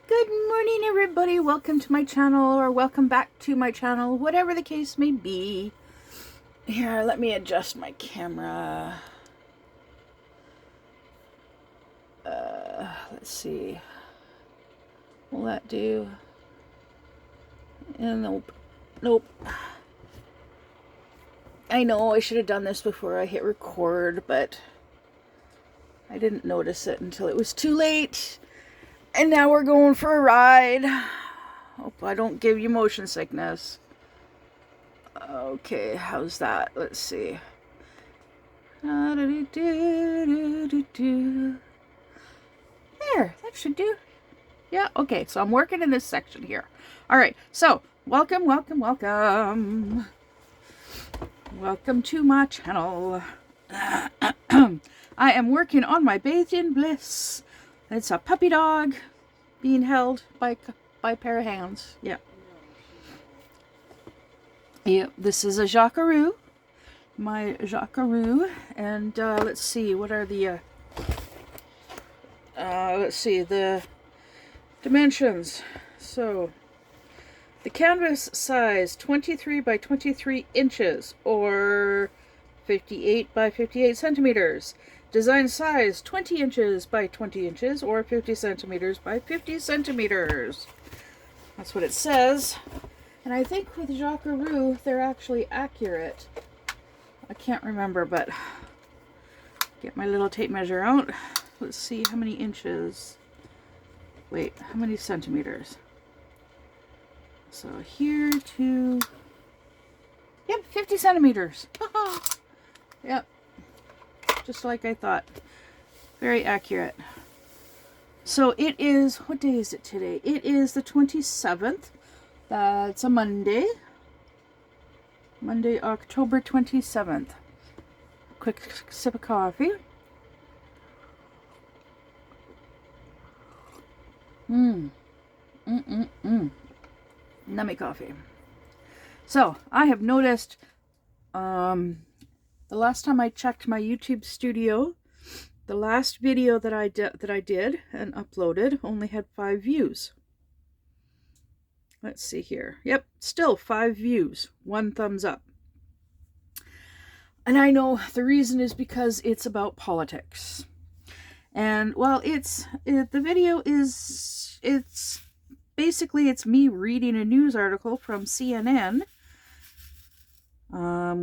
Good morning, everybody. Welcome to my channel, or welcome back to my channel, whatever the case may be. Here, let me adjust my camera. Let's see. Will that do? Nope. Nope. I know I should have done this before I hit record, but I didn't notice it until it was too late. And now we're going for a ride. Hope I don't give you motion sickness. Okay, how's that? Let's see. There, that should do. Yeah, okay, so I'm working in this section here. All right, so welcome. Welcome to my channel. I am working on my Bathed in Bliss. It's a puppy dog being held by a pair of hands. Yeah. Yep, this is a Jackaroo. My Jackaroo. And let's see, what are the the dimensions. So the canvas size 23 by 23 inches, or 58 by 58 centimeters. Design size 20 inches by 20 inches, or 50 centimeters by 50 centimeters. That's what it says. And I think with Jackaroo, they're actually accurate. I can't remember, but get my little tape measure out. Let's see how many inches. Wait, how many centimeters? So here to, yep, 50 centimeters. Yep, just like I thought. Very accurate. So it is, what day is it today? It is the 27th. That's a Monday. Monday, October 27th. Quick sip of coffee. Nummy coffee. So I have noticed the last time I checked my YouTube studio, the last video that I did and uploaded only had 5 views. Let's see here. Yep, still 5 views, 1 thumbs up. And I know the reason is because it's about politics. And well, the video is, it's basically, it's me reading a news article from CNN,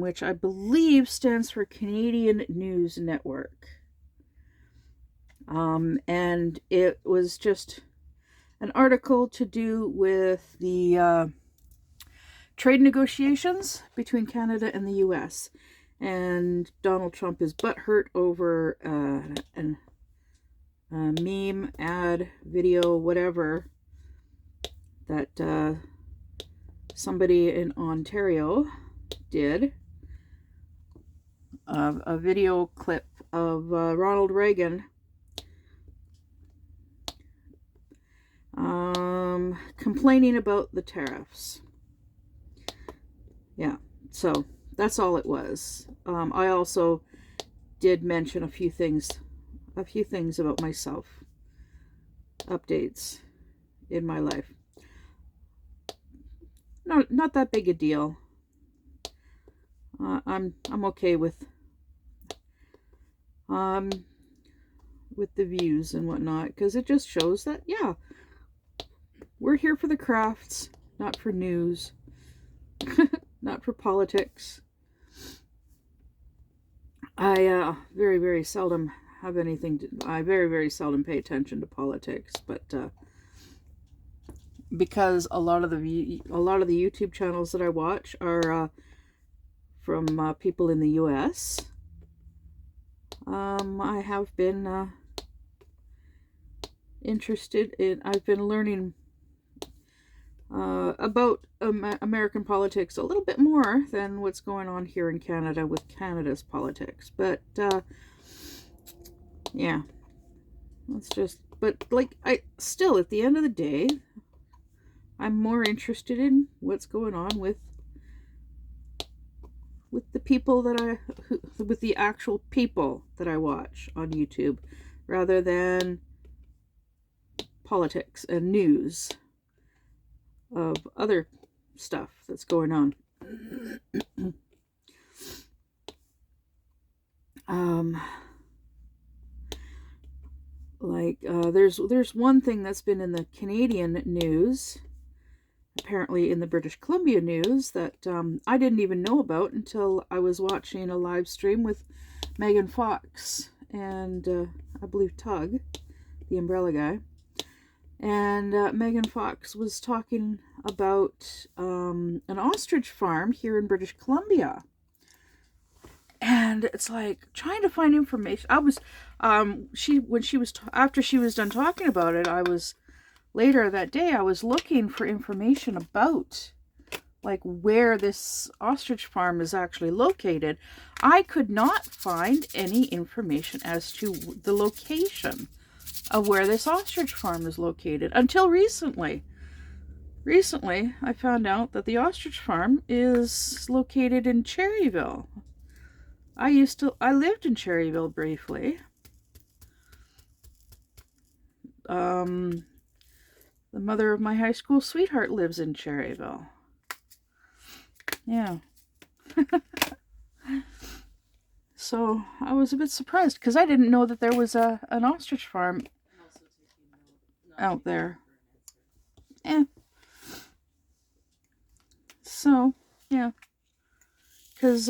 which I believe stands for Canadian News Network. And it was just an article to do with the trade negotiations between Canada and the US. And Donald Trump is butthurt over an meme, ad, video, whatever, that somebody in Ontario did. A video clip of Ronald Reagan complaining about the tariffs. Yeah, so that's all it was. I also did mention a few things about myself, updates in my life. Not that big a deal. I'm okay with the views and whatnot, because it just shows that, yeah, we're here for the crafts, not for news, not for politics. I very seldom have anything to, I very seldom pay attention to politics, but because a lot of the YouTube channels that I watch are from people in the US, I have been interested in, I've been learning about American politics a little bit more than what's going on here in Canada with Canada's politics. But yeah, that's just, but like, I still, at the end of the day, I'm more interested in what's going on with the people that with the actual people that I watch on YouTube, rather than politics and news of other stuff that's going on. There's one thing that's been in the Canadian news, apparently in the British Columbia news, that I didn't even know about until I was watching a live stream with Megan Fox and I believe Tug, the umbrella guy. And Megan Fox was talking about an ostrich farm here in British Columbia. And it's like trying to find information. I was, after she was done talking about it, later that day, I was looking for information about like where this ostrich farm is actually located. I could not find any information as to the location of where this ostrich farm is located until recently. Recently, I found out that the ostrich farm is located in Cherryville. I lived in Cherryville briefly. The mother of my high school sweetheart lives in Cherryville. Yeah. So I was a bit surprised because I didn't know that there was an ostrich farm out there. Yeah. So, yeah. Because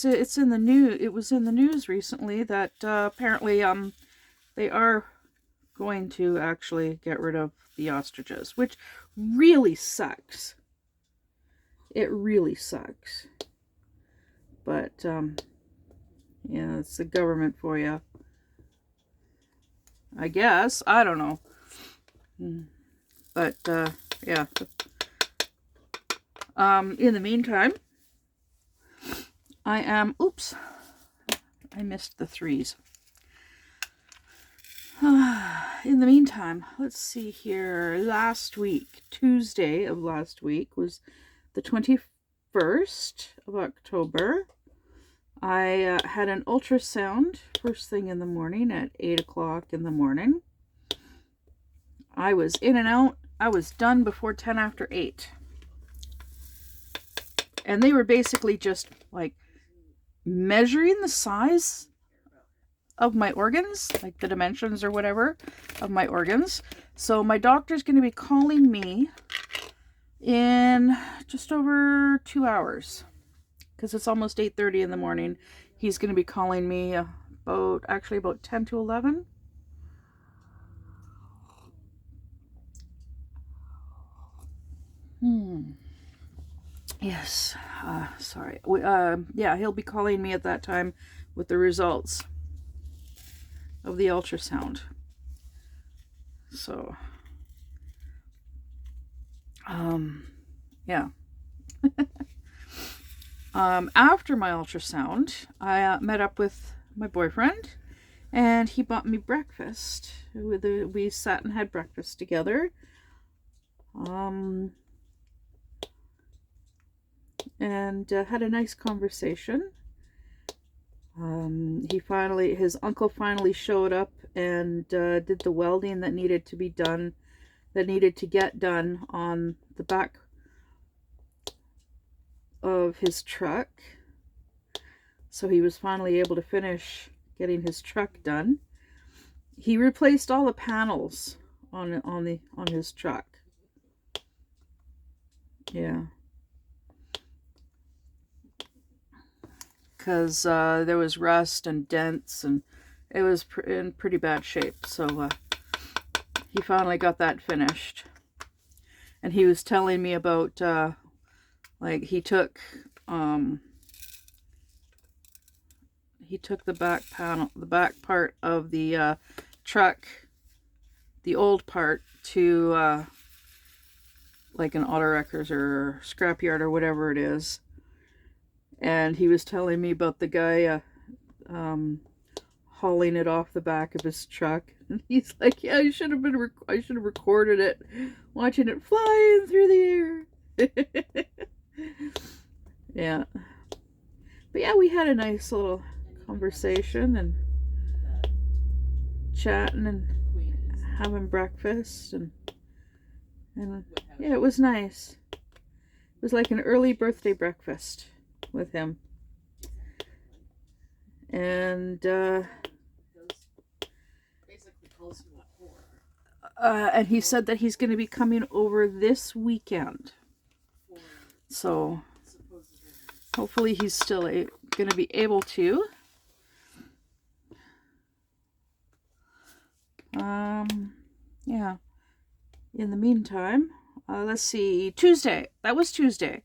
it's in the news. It was in the news recently that apparently they are going to actually get rid of the ostriches, which really sucks. It really sucks. But yeah, it's the government for you, I guess. I don't know. But yeah. In the meantime, oops, I missed the 3s. In the meantime, let's see here. Last week, Tuesday of last week was the 21st of October. I had an ultrasound first thing in the morning at 8 o'clock in the morning. I was in and out. I was done before 10 after 8. And they were basically just like measuring the size of my organs, like the dimensions or whatever of my organs. So my doctor's going to be calling me in just over 2 hours because it's almost 8:30 in the morning. He's going to be calling me about 10 to 11. Yes, sorry. Yeah, he'll be calling me at that time with the results of the ultrasound. So, yeah. After my ultrasound, I met up with my boyfriend, and he bought me breakfast. We sat and had breakfast together. And had a nice conversation. His uncle finally showed up and did the welding that needed to get done on the back of his truck. So he was finally able to finish getting his truck done. He replaced all the panels on his truck. Yeah. Because there was rust and dents, and it was in pretty bad shape. So he finally got that finished. And he was telling me about, like, he took the back panel, the back part of the truck, the old part, to like an auto wreckers or scrapyard or whatever it is. And he was telling me about the guy hauling it off the back of his truck. And he's like, yeah, I should have recorded it, watching it flying through the air. Yeah. But yeah, we had a nice little conversation and chatting and having breakfast, and yeah, it was nice. It was like an early birthday breakfast with him. And and he said that he's going to be coming over this weekend. So hopefully he's still going to be able to. Yeah. In the meantime, let's see. Tuesday. That was Tuesday.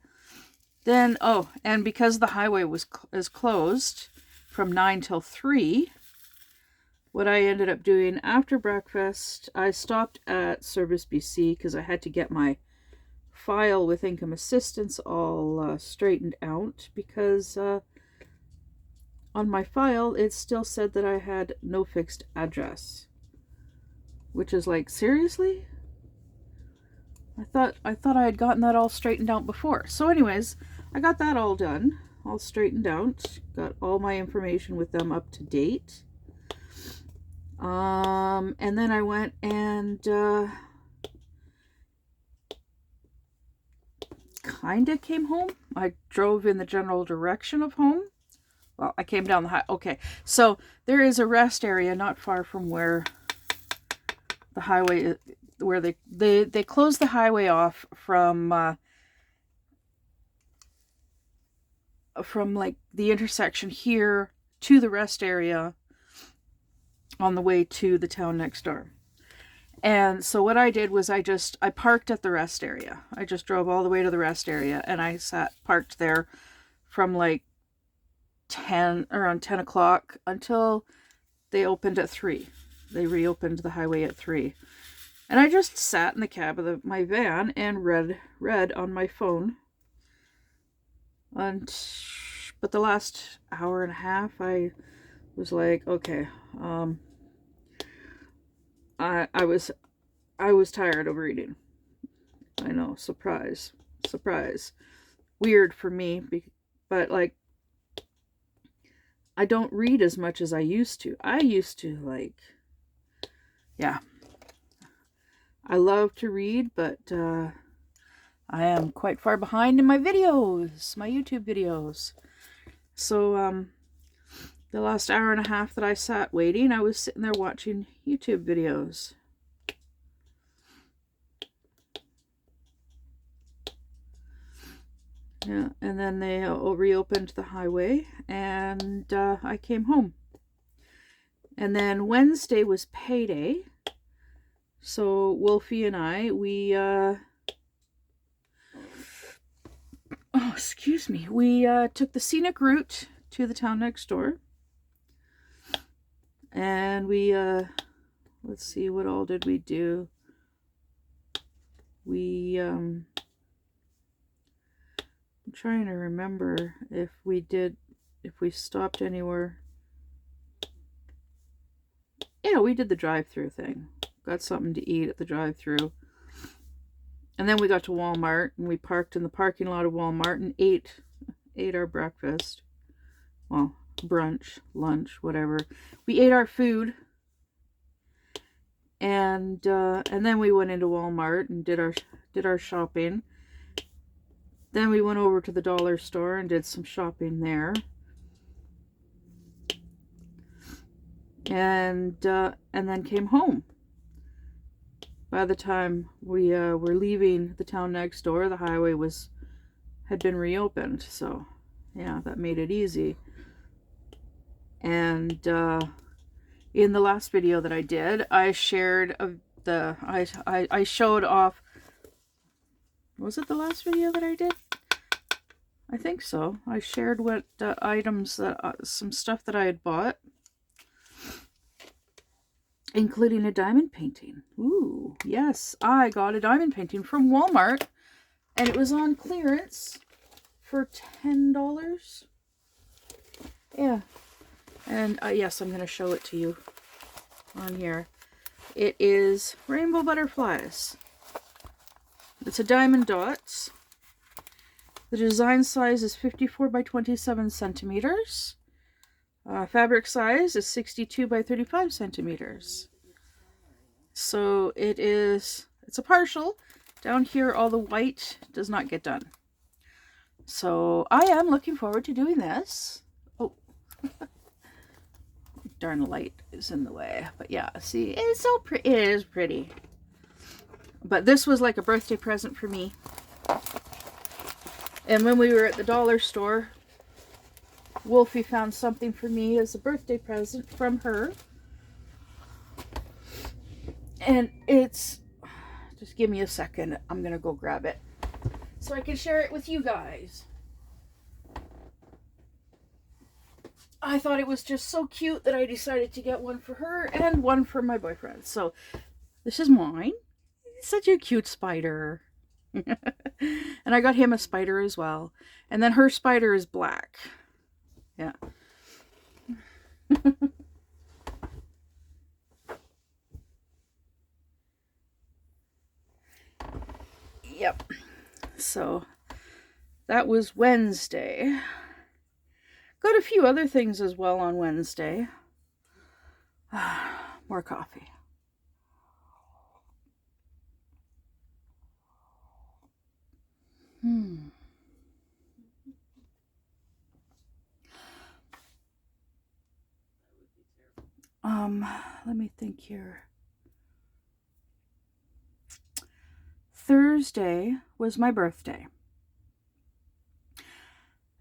Then, oh, and because the highway is closed from 9 till 3, what I ended up doing after breakfast, I stopped at Service BC because I had to get my file with income assistance all straightened out, because on my file it still said that I had no fixed address, which is like, seriously? I thought I had gotten that all straightened out before. So anyways, I got that all done, all straightened out, got all my information with them up to date. And then I went and kind of came home. I drove in the general direction of home. Well, I came down the high. Okay, so there is a rest area not far from where the highway is, where they closed the highway off from like the intersection here to the rest area on the way to the town next door. And so what I did was I parked at the rest area. I just drove all the way to the rest area, and I parked there from like around 10 o'clock until they opened at 3. They reopened the highway at 3. And I just sat in the cab of my van and read on my phone. But the last hour and a half, I was like, okay, I was tired of reading. I know, surprise. Weird for me, but like, I don't read as much as I used to. I used to, like, yeah. I love to read, but I am quite far behind in my videos, my YouTube videos. So the last hour and a half that I sat waiting, I was sitting there watching YouTube videos. Yeah, and then they reopened the highway, and I came home. And then Wednesday was payday. So Wolfie and I, we took the scenic route to the town next door. And we, let's see, what all did we do? I'm trying to remember if we stopped anywhere. Yeah, we did the drive-through thing. Got something to eat at the drive-through. And then we got to Walmart, and we parked in the parking lot of Walmart and ate our breakfast. Well, brunch, lunch, whatever. We ate our food, and then we went into Walmart and did our shopping. Then we went over to the dollar store and did some shopping there. And then came home. By the time we were leaving the town next door, the highway had been reopened. So, yeah, that made it easy. And in the last video that I did, I shared I showed off. Was it the last video that I did? I think so. I shared what items, some stuff that I had bought, including a diamond painting. Ooh, yes, I got a diamond painting from Walmart, and it was on clearance for $10. Yeah, and yes, I'm going to show it to you on here. It is rainbow butterflies. It's a diamond dots. The design size is 54 by 27 centimeters. Fabric size is 62 by 35 centimeters. So it's a partial. Down here, all the white does not get done. So I am looking forward to doing this. Oh, darn, light is in the way. But yeah, see, it's so pretty. It is pretty. But this was like a birthday present for me. And when we were at the dollar store, Wolfie found something for me as a birthday present from her. And it's... Just give me a second. I'm going to go grab it so I can share it with you guys. I thought it was just so cute that I decided to get one for her and one for my boyfriend. So this is mine. It's such a cute spider. And I got him a spider as well. And then her spider is black. Yeah. Yep. So that was Wednesday. Got a few other things as well on Wednesday. More coffee. Let me think here. Thursday was my birthday.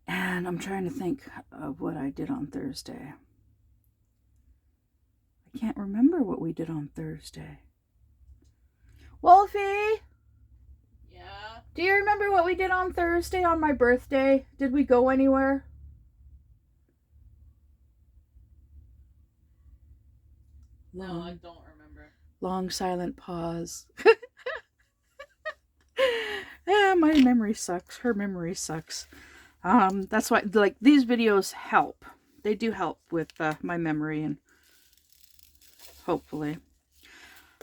And I'm trying to think of what I did on Thursday. I can't remember what we did on Thursday. Wolfie! Yeah? Do you remember what we did on Thursday on my birthday? Did we go anywhere? No, I don't remember. Long silent pause. Yeah, my memory sucks. Her memory sucks. That's why, like, these videos help. They do help with my memory, and hopefully.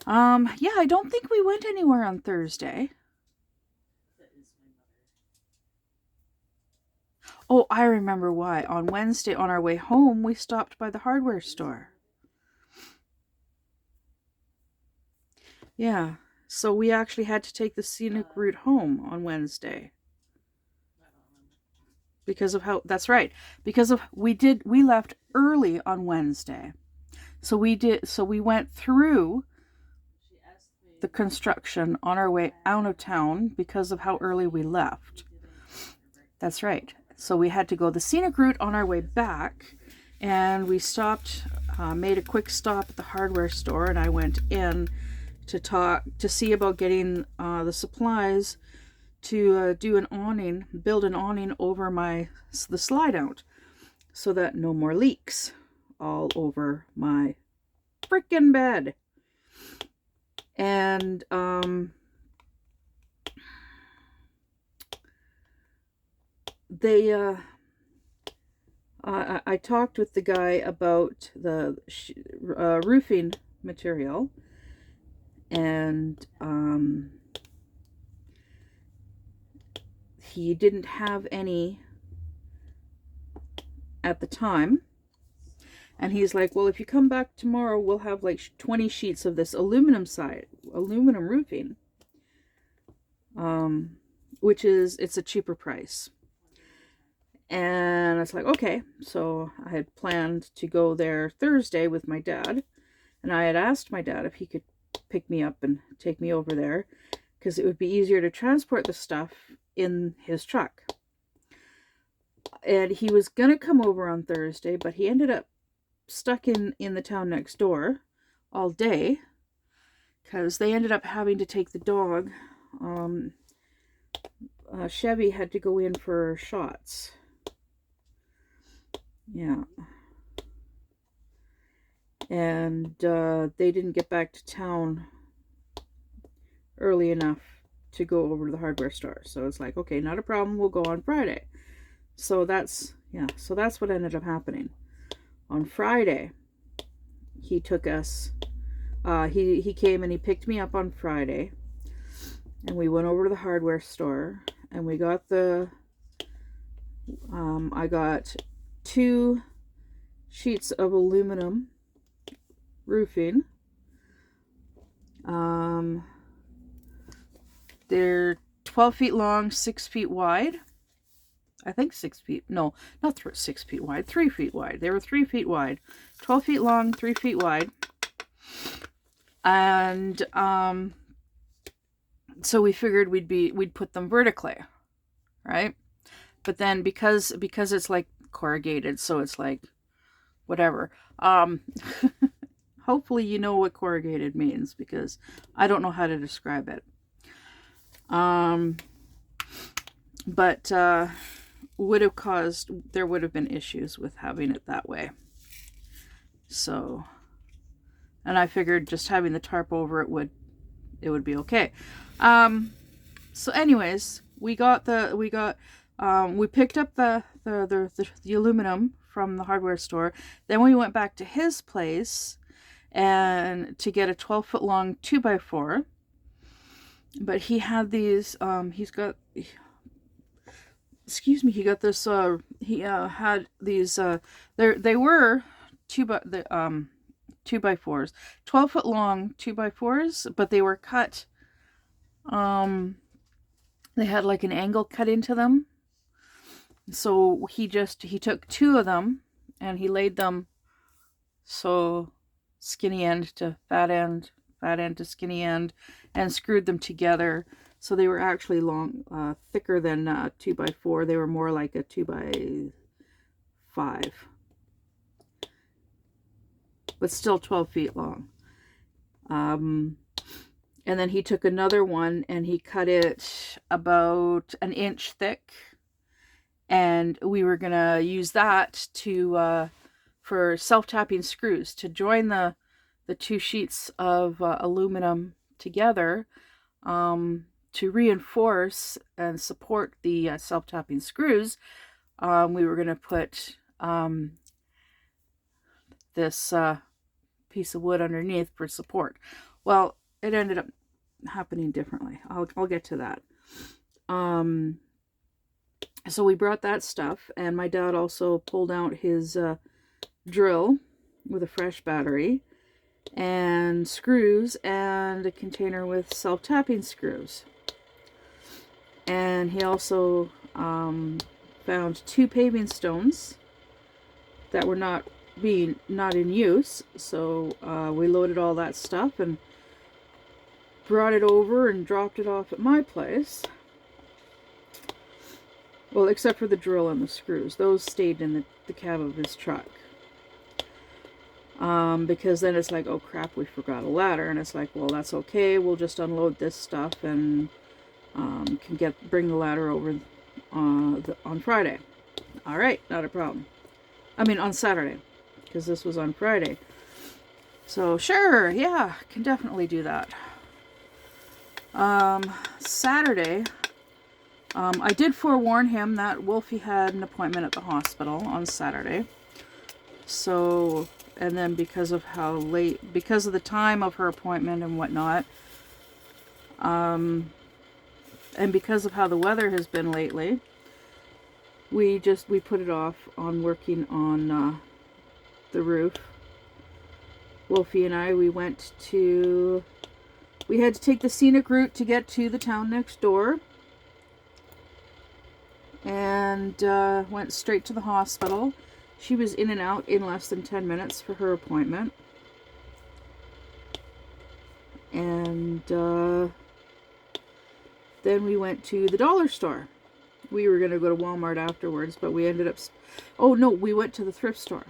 Yeah, I don't think we went anywhere on Thursday. That is my mother. Oh, I remember why. On Wednesday, on our way home, we stopped by the hardware store. Yeah, so we actually had to take the scenic route home on Wednesday. I don't remember. Because of how, that's right. Because of, we left early on Wednesday. So we went through the construction on our way out of town because of how early we left. That's right. So we had to go the scenic route on our way back, and we stopped, made a quick stop at the hardware store, and I went in to see about getting the supplies to build an awning over the slide out, so that no more leaks all over my freaking bed. And I talked with the guy about the roofing material, and he didn't have any at the time. And he's like, well, if you come back tomorrow, we'll have like 20 sheets of this aluminum roofing, which it's a cheaper price. And I was like, okay. So I had planned to go there Thursday with my dad, and I had asked my dad if he could pick me up and take me over there, because it would be easier to transport the stuff in his truck. And he was gonna come over on Thursday, but he ended up stuck in the town next door all day, because they ended up having to take the dog. Chevy had to go in for shots. Yeah. And they didn't get back to town early enough to go over to the hardware store. So it's like, okay, not a problem, we'll go on Friday. So that's what ended up happening. On Friday, he took us, he came and he picked me up on Friday, and we went over to the hardware store, and we got I got 2 sheets of aluminum roofing, They're 12 feet long, 6 feet wide. I think 6 feet. No, not 6 feet wide. 3 feet wide. They were 3 feet wide. 12 feet long, 3 feet wide. And so we figured we'd put them vertically, right? But then because it's like corrugated, so it's like whatever. Hopefully you know what corrugated means, because I don't know how to describe it. But there would have been issues with having it that way. So, and I figured just having the tarp over it would be okay. So anyways, we picked up the aluminum from the hardware store. Then we went back to his place and to get a 12-foot long 2x4. But he had these, he got this, he had these, they were 2x4s, 12-foot long 2x4s, but they were cut, they had like an angle cut into them. So he took 2 of them and he laid them so skinny end to fat end to skinny end, and screwed them together. So they were actually long, thicker than 2x4. They were more like a 2x5, but still 12 feet long. And then he took another one and he cut it about an inch thick, and we were gonna use that to for self-tapping screws to join the 2 sheets of aluminum together, to reinforce and support the self-tapping screws. We were going to put this piece of wood underneath for support. Well, it ended up happening differently. I'll get to that. So we brought that stuff, and my dad also pulled out his drill with a fresh battery and screws and a container with self-tapping screws. And he also found 2 paving stones that were not in use. So we loaded all that stuff and brought it over and dropped it off at my place. Well, except for the drill and the screws. Those stayed in the cab of his truck. Because then it's like, oh crap, we forgot a ladder. And it's like, well, that's okay. We'll just unload this stuff and bring the ladder over on Friday. All right, not a problem. I mean, on Saturday, because this was on Friday. So sure, yeah, can definitely do that. Saturday, I did forewarn him that Wolfie had an appointment at the hospital on Saturday. So, and then because of the time of her appointment and whatnot, and because of how the weather has been lately, we put it off on working on the roof. Wolfie and I, we had to take the scenic route to get to the town next door, and went straight to the hospital. She was in and out in less than 10 minutes for her appointment. And then we went to the dollar store. We were going to go to Walmart afterwards, but we ended up... Oh, no, we went to the thrift store.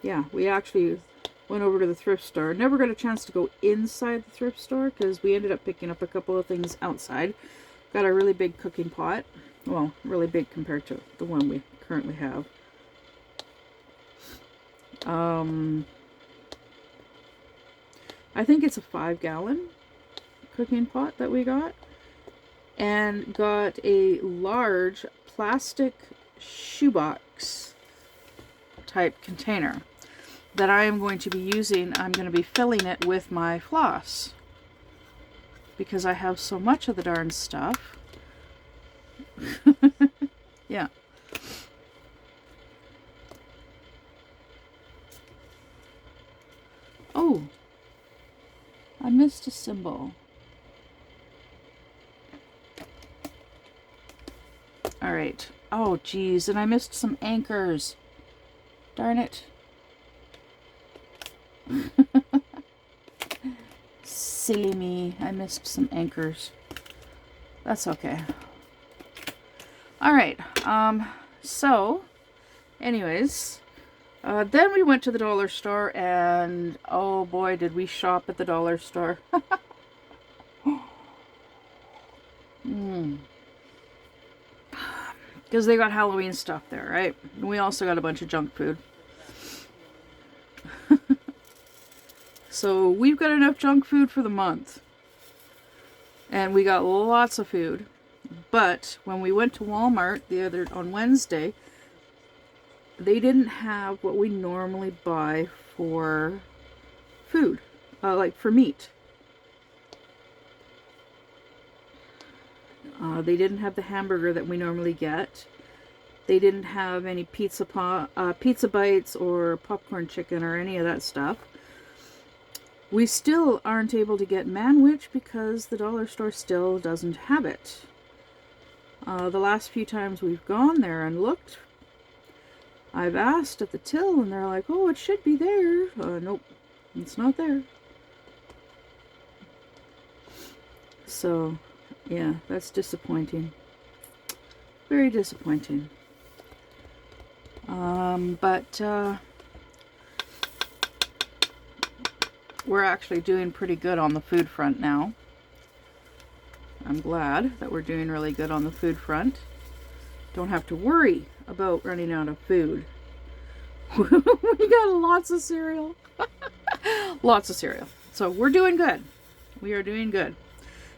Yeah, we actually went over to the thrift store. Never got a chance to go inside the thrift store because we ended up picking up a couple of things outside. Got a really big cooking pot. Well, really big compared to the one we currently have. I think it's a 5-gallon cooking pot that we got. And got a large plastic shoebox type container that I am going to be using. I'm going to be filling it with my floss because I have so much of the darn stuff. Yeah. Oh, I missed a symbol. Alright. Oh, geez. And I missed some anchors. Darn it. Silly me. I missed some anchors. That's okay. Alright. So, anyways, then we went to the dollar store, and oh boy, did we shop at the dollar store. Because they got Halloween stuff there, right? And we also got a bunch of junk food. So we've got enough junk food for the month. And we got lots of food. But when we went to Walmart on Wednesday, they didn't have what we normally buy for food, like for meat. They didn't have the hamburger that we normally get. They didn't have any pizza bites or popcorn chicken or any of that stuff. We still aren't able to get manwich because the dollar store still doesn't have it. The last few times we've gone there and looked, I've asked at the till and they're like, oh, it should be there. Nope, it's not there. So, yeah, that's disappointing. Very disappointing. But we're actually doing pretty good on the food front now. I'm glad that we're doing really good on the food front. Don't have to worry about running out of food. We got lots of cereal. Lots of cereal. So we're doing good. We are doing good.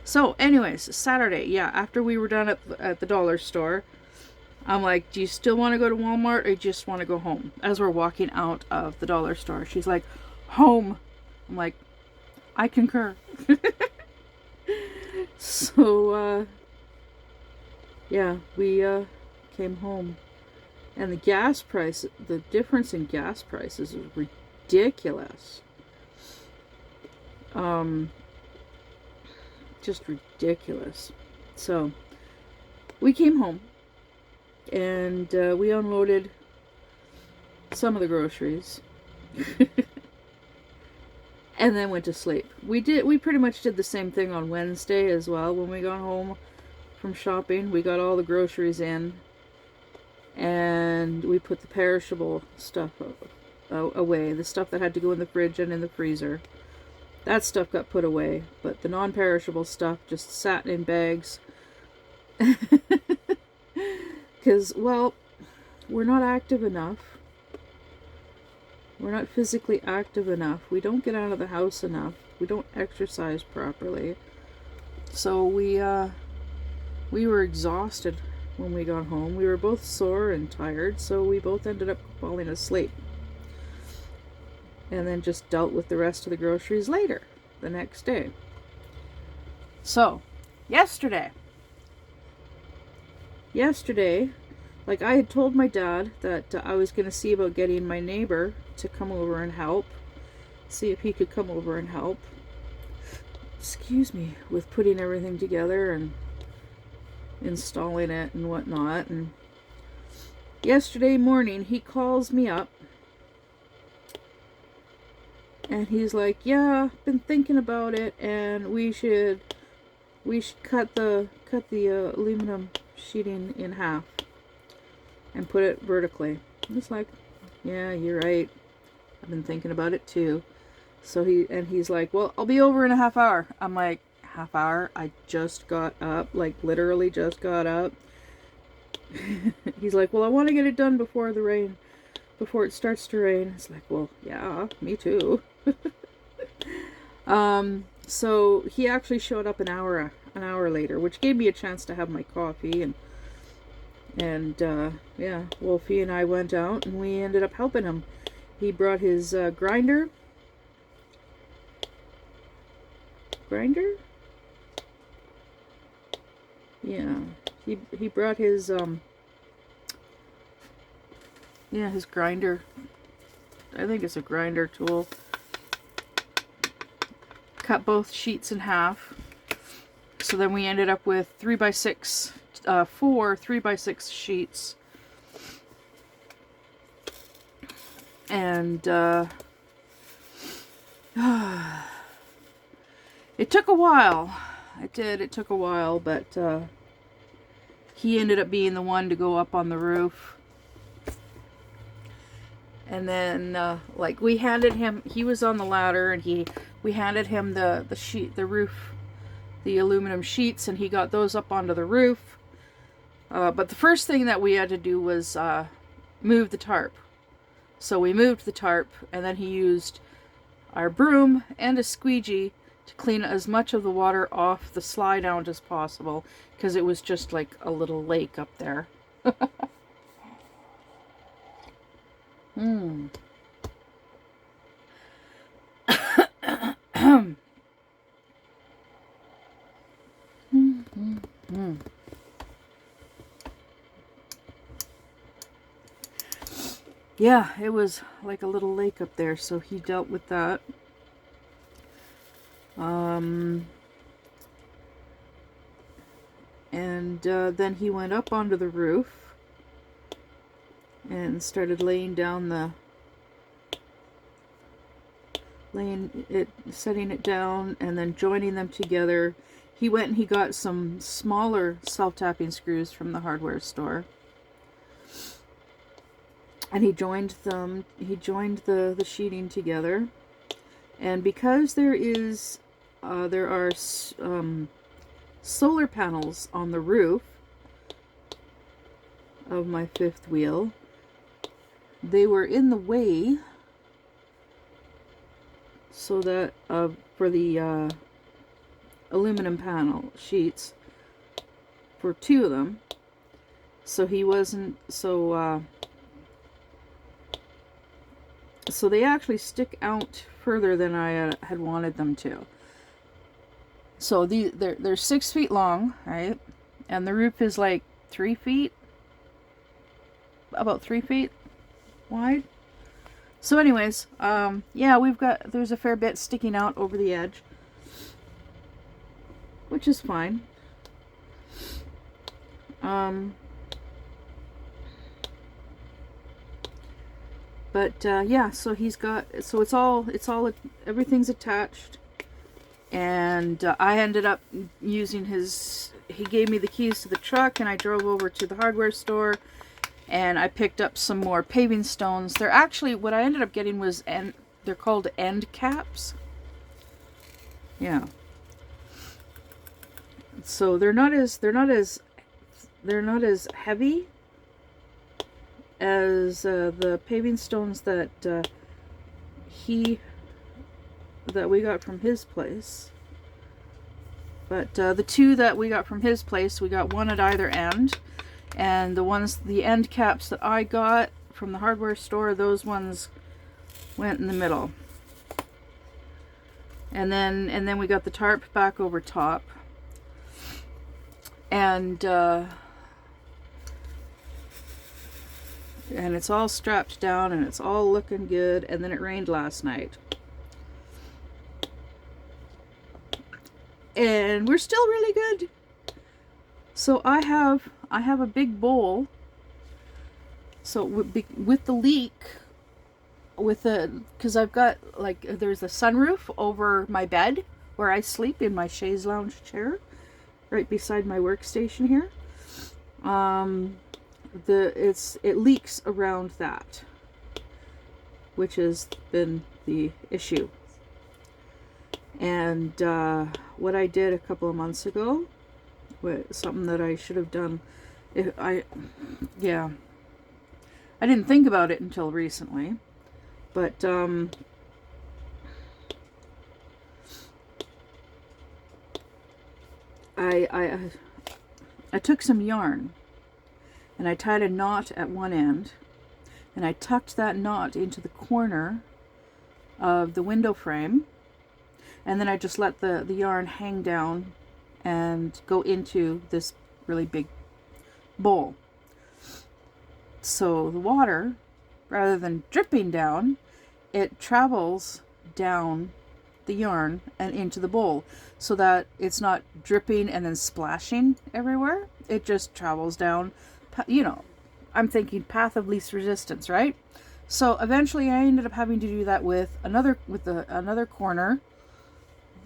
So anyways, Saturday, yeah, after we were done at the dollar store, I'm like, do you still want to go to Walmart or do you just want to go home? As we're walking out of the dollar store, she's like, home. I'm like, I concur. So, yeah, we came home. And the gas price, the difference in gas prices is ridiculous. Just ridiculous. So, we came home. And we unloaded some of the groceries. And then went to sleep. We pretty much did the same thing on Wednesday as well. When we got home from shopping, we got all the groceries in. And we put the perishable stuff away. The stuff that had to go in the fridge and in the freezer. That stuff got put away. But the non-perishable stuff just sat in bags. Because, well, we're not active enough. We're not physically active enough. We don't get out of the house enough. We don't exercise properly. So we were exhausted when we got home. We were both sore and tired, so we both ended up falling asleep. And then just dealt with the rest of the groceries later, the next day. So, yesterday, like I had told my dad that I was going to see about getting my neighbor to come over and help. See if he could come over and help. Excuse me, with putting everything together and installing it and whatnot. And yesterday morning he calls me up. And he's like, yeah, been thinking about it and we should cut the aluminum sheeting in half and put it vertically. It's like, yeah, you're right. I've been thinking about it too. So he's like, well, I'll be over in a half hour. I'm like, half hour? I just got up, like literally just got up. He's like, well, I want to get it done before it starts to rain. It's like, well, yeah, me too. So he actually showed up an hour later, which gave me a chance to have my coffee and yeah, Wolfie and I went out and we ended up helping him. He brought his grinder. Yeah, he brought his his grinder. I think it's a grinder tool. cut both sheets in half. So then we ended up with 3x6, 4 3x6 sheets. And it took a while. It took a while, but he ended up being the one to go up on the roof. And then, like, we handed him, he was on the ladder, and we handed him the sheet, the roof, the aluminum sheets, and he got those up onto the roof. But the first thing that we had to do was move the tarp. So we moved the tarp, and then he used our broom and a squeegee to clean as much of the water off the slide out as possible, because it was just like a little lake up there. Hmm. Yeah, it was like a little lake up there, so he dealt with that. And then he went up onto the roof and started laying down setting it down, and then joining them together. He went and he got some smaller self-tapping screws from the hardware store. And he joined the sheeting together. And because there are solar panels on the roof of my fifth wheel, they were in the way, so that for the aluminum panel sheets for 2 of them, so he wasn't so they actually stick out further than I had wanted them to. So they're 6 feet long, right? And the roof is like 3 feet, about 3 feet wide. So anyways, yeah, there's a fair bit sticking out over the edge, which is fine. But yeah, so everything's attached. And I ended up using he gave me the keys to the truck, and I drove over to the hardware store, and I picked up some more paving stones. They're actually, what I ended up getting was, they're called end caps. Yeah. So they're not as heavy as the paving stones that we got from his place. But the 2 that we got from his place, we got one at either end. And the end caps that I got from the hardware store, those ones went in the middle. And then we got the tarp back over top. And it's all strapped down, and it's all looking good. And then it rained last night. And we're still really good. So I have a big bowl. So with the leak, because I've got, like, there's a sunroof over my bed where I sleep in my chaise lounge chair, right beside my workstation here. It leaks around that, which has been the issue. And what I did a couple of months ago, something that I should have done, I didn't think about it until recently, but I took some yarn, and I tied a knot at one end, and I tucked that knot into the corner of the window frame, and then I just let the yarn hang down and go into this really big bowl. So the water, rather than dripping down, it travels down the yarn and into the bowl so that it's not dripping and then splashing everywhere. It just travels down, you know, I'm thinking path of least resistance, right? So eventually I ended up having to do that with another corner.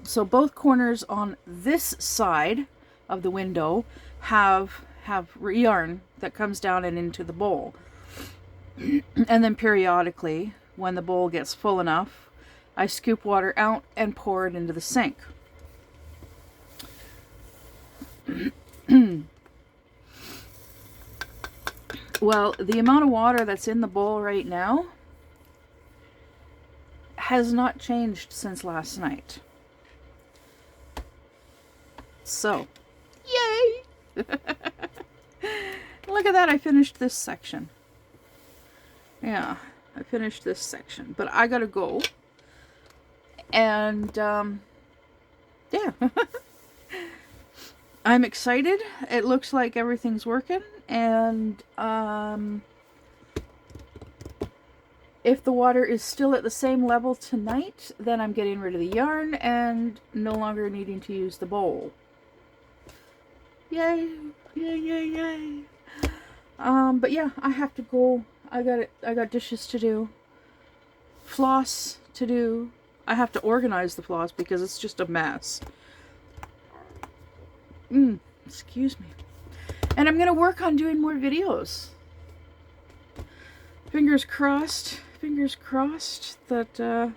So both corners on this side of the window have yarn that comes down and into the bowl. And then periodically, when the bowl gets full enough, I scoop water out and pour it into the sink. Well, the amount of water that's in the bowl right now has not changed since last night. So, yay! Look at that, I finished this section. Yeah, I finished this section. But I gotta go. And, yeah. I'm excited. It looks like everything's working. And, if the water is still at the same level tonight, then I'm getting rid of the yarn and no longer needing to use the bowl. Yay! Yay, yay, yay! But yeah, I have to go. I got dishes to do. Floss to do. I have to organize the floss because it's just a mess. Excuse me. And I'm gonna work on doing more videos. Fingers crossed that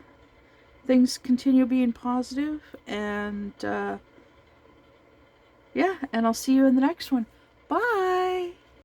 things continue being positive, and yeah, and I'll see you in the next one. Bye!